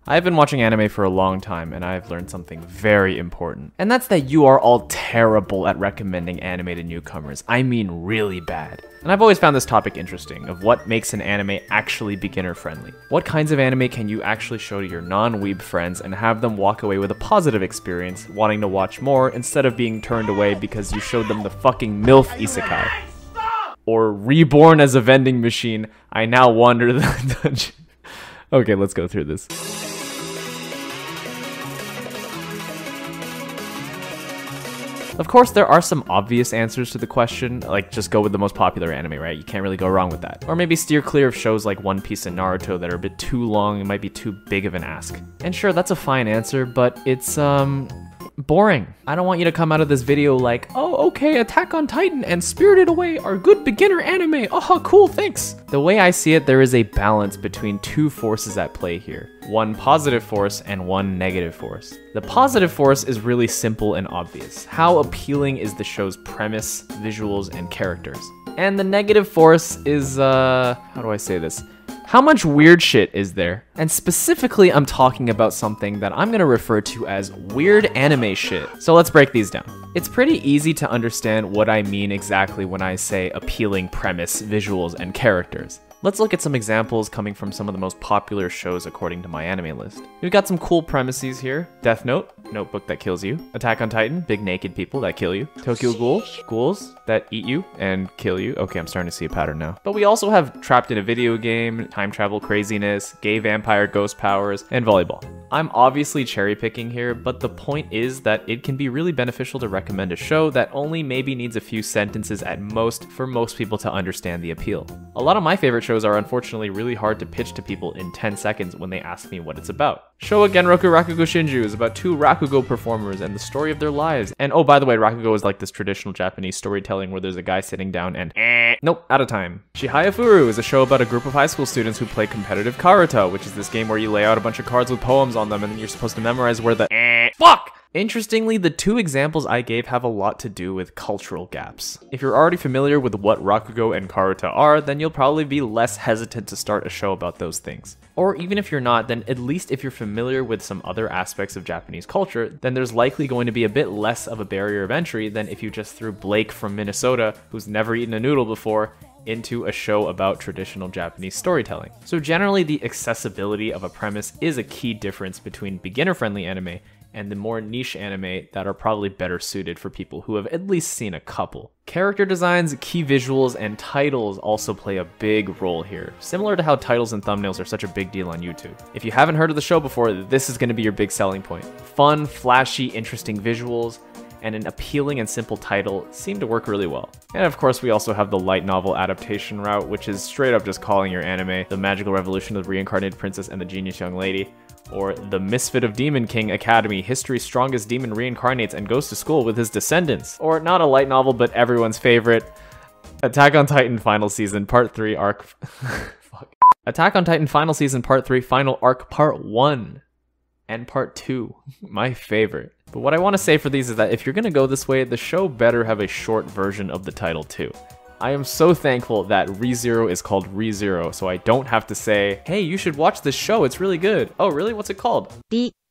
I've been watching anime for a long time, and I've learned something very important. And that's that you are all terrible at recommending anime to newcomers. I mean really bad. And I've always found this topic interesting, of what makes an anime actually beginner-friendly. What kinds of anime can you actually show to your non-weeb friends and have them walk away with a positive experience, wanting to watch more, instead of being turned away because you showed them the fucking MILF isekai. Or Reborn as a vending machine. I now wander the dungeon. Okay, let's go through this. Of course, there are some obvious answers to the question, like just go with the most popular anime, right? You can't really go wrong with that. Or maybe steer clear of shows like One Piece and Naruto that are a bit too long and might be too big of an ask. And sure, that's a fine answer, but it's, boring. I don't want you to come out of this video like, oh, okay, Attack on Titan and Spirited Away are good beginner anime. Oh, cool, thanks. The way I see it, there is a balance between two forces at play here. One positive force and one negative force. The positive force is really simple and obvious. How appealing is the show's premise, visuals, and characters? And the negative force is, how do I say this? How much weird shit is there? And specifically, I'm talking about something that I'm gonna refer to as weird anime shit. So let's break these down. It's pretty easy to understand what I mean exactly when I say appealing premise, visuals, and characters. Let's look at some examples coming from some of the most popular shows according to my anime list. We've got some cool premises here. Death Note, notebook that kills you. Attack on Titan, big naked people that kill you. Tokyo Ghoul, ghouls that eat you and kill you. Okay, I'm starting to see a pattern now. But we also have trapped in a video game, time travel craziness, gay vampire ghost powers, and volleyball. I'm obviously cherry picking here, but the point is that it can be really beneficial to recommend a show that only maybe needs a few sentences at most for most people to understand the appeal. A lot of my favorite shows are unfortunately really hard to pitch to people in 10 seconds when they ask me what it's about. Showa Genroku Rakugo Shinju is about two Rakugo performers and the story of their lives. And oh, by the way, Rakugo is like this traditional Japanese storytelling where there's a guy sitting down and nope, out of time. Chihaya Furu is a show about a group of high school students who play competitive Karuta, which is this game where you lay out a bunch of cards with poems on them and then you're supposed to memorize where the fuck! Interestingly, the two examples I gave have a lot to do with cultural gaps. If you're already familiar with what Rakugo and Karuta are, then you'll probably be less hesitant to start a show about those things. Or even if you're not, then at least if you're familiar with some other aspects of Japanese culture, then there's likely going to be a bit less of a barrier of entry than if you just threw Blake from Minnesota, who's never eaten a noodle before, into a show about traditional Japanese storytelling. So generally, the accessibility of a premise is a key difference between beginner-friendly anime and the more niche anime that are probably better suited for people who have at least seen a couple. Character designs, key visuals, and titles also play a big role here, similar to how titles and thumbnails are such a big deal on YouTube. If you haven't heard of the show before, this is going to be your big selling point. Fun, flashy, interesting visuals, and an appealing and simple title seem to work really well. And of course, we also have the light novel adaptation route, which is straight up just calling your anime The Magical Revolution of the Reincarnated Princess and the Genius Young Lady, or The Misfit of Demon King Academy, History's Strongest Demon Reincarnates and Goes to School with His Descendants. Or not a light novel, but everyone's favorite, Attack on Titan Final Season Part 3 Arc... Fuck. Attack on Titan Final Season Part 3 Final Arc Part 1 and Part 2. My favorite. But what I want to say for these is that if you're going to go this way, the show better have a short version of the title too. I am so thankful that ReZero is called ReZero, so I don't have to say, hey, you should watch this show, it's really good. Oh, really? What's it called?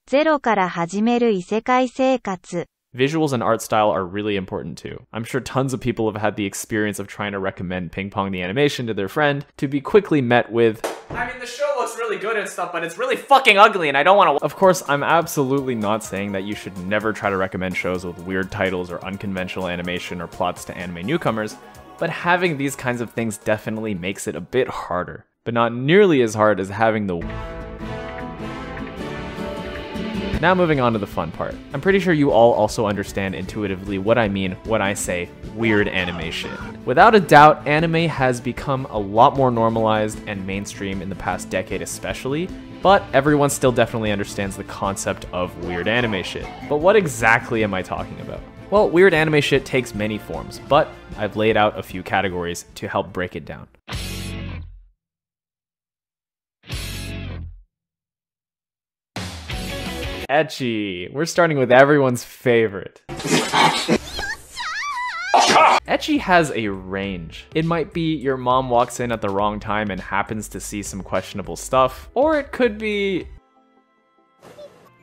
ゼロから始める異世界生活. Visuals and art style are really important too. I'm sure tons of people have had the experience of trying to recommend Ping Pong the Animation to their friend to be quickly met with, I mean, the show looks really good and stuff, but it's really fucking ugly and I don't want to. Of course, I'm absolutely not saying that you should never try to recommend shows with weird titles or unconventional animation or plots to anime newcomers, but having these kinds of things definitely makes it a bit harder, but not nearly as hard as having the... Now moving on to the fun part. I'm pretty sure you all also understand intuitively what I mean when I say weird animation. Without a doubt, anime has become a lot more normalized and mainstream in the past decade especially, but everyone still definitely understands the concept of weird anime shit. But what exactly am I talking about? Well, weird anime shit takes many forms, but I've laid out a few categories to help break it down. Ecchi. We're starting with everyone's favorite. Ecchi has a range. It might be your mom walks in at the wrong time and happens to see some questionable stuff, or it could be...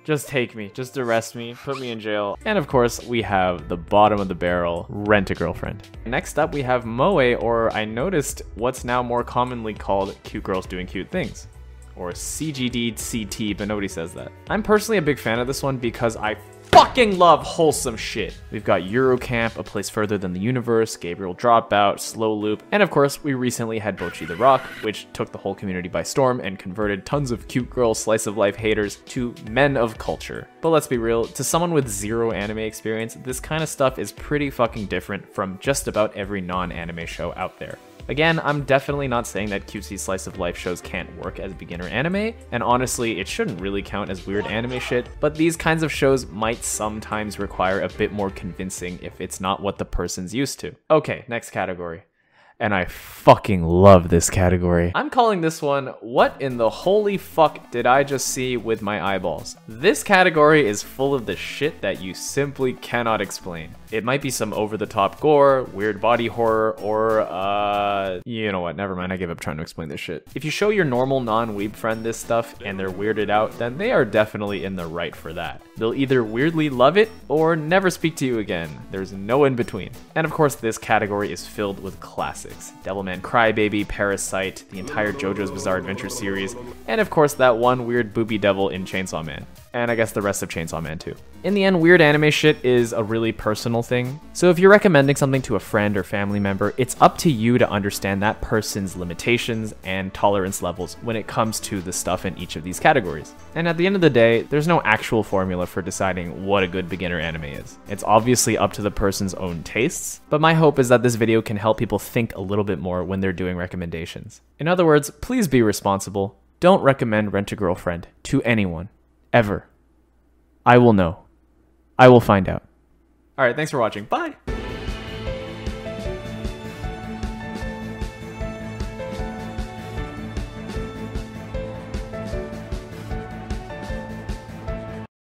Just take me. Just arrest me. Put me in jail. And of course, we have the bottom of the barrel, Rent-A-Girlfriend. Next up, we have moe, or I noticed what's now more commonly called cute girls doing cute things. Or CGD-CT, but nobody says that. I'm personally a big fan of this one because I fucking love wholesome shit. We've got Eurocamp, A Place Further Than the Universe, Gabriel Dropout, Slow Loop, and of course, we recently had Bocchi the Rock, which took the whole community by storm and converted tons of cute girl slice of life haters to men of culture. But let's be real, to someone with zero anime experience, this kind of stuff is pretty fucking different from just about every non-anime show out there. Again, I'm definitely not saying that cutesy slice of life shows can't work as beginner anime, and honestly, it shouldn't really count as weird anime shit, but these kinds of shows might sometimes require a bit more convincing if it's not what the person's used to. Okay, next category. And I fucking love this category. I'm calling this one, what in the holy fuck did I just see with my eyeballs? This category is full of the shit that you simply cannot explain. It might be some over-the-top gore, weird body horror, or, you know what, never mind, I give up trying to explain this shit. If you show your normal non-weeb friend this stuff and they're weirded out, then they are definitely in the right for that. They'll either weirdly love it or never speak to you again. There's no in between. And of course, this category is filled with classics. Devilman Crybaby, Parasite, the entire JoJo's Bizarre Adventure series, and of course that one weird booby devil in Chainsaw Man. And I guess the rest of Chainsaw Man too. In the end, weird anime shit is a really personal thing. So if you're recommending something to a friend or family member, it's up to you to understand that person's limitations and tolerance levels when it comes to the stuff in each of these categories. And at the end of the day, there's no actual formula for deciding what a good beginner anime is. It's obviously up to the person's own tastes, but my hope is that this video can help people think a little bit more when they're doing recommendations. In other words, please be responsible. Don't recommend Rent-A-Girlfriend to anyone. Ever. I will know. I will find out. Alright, thanks for watching. Bye!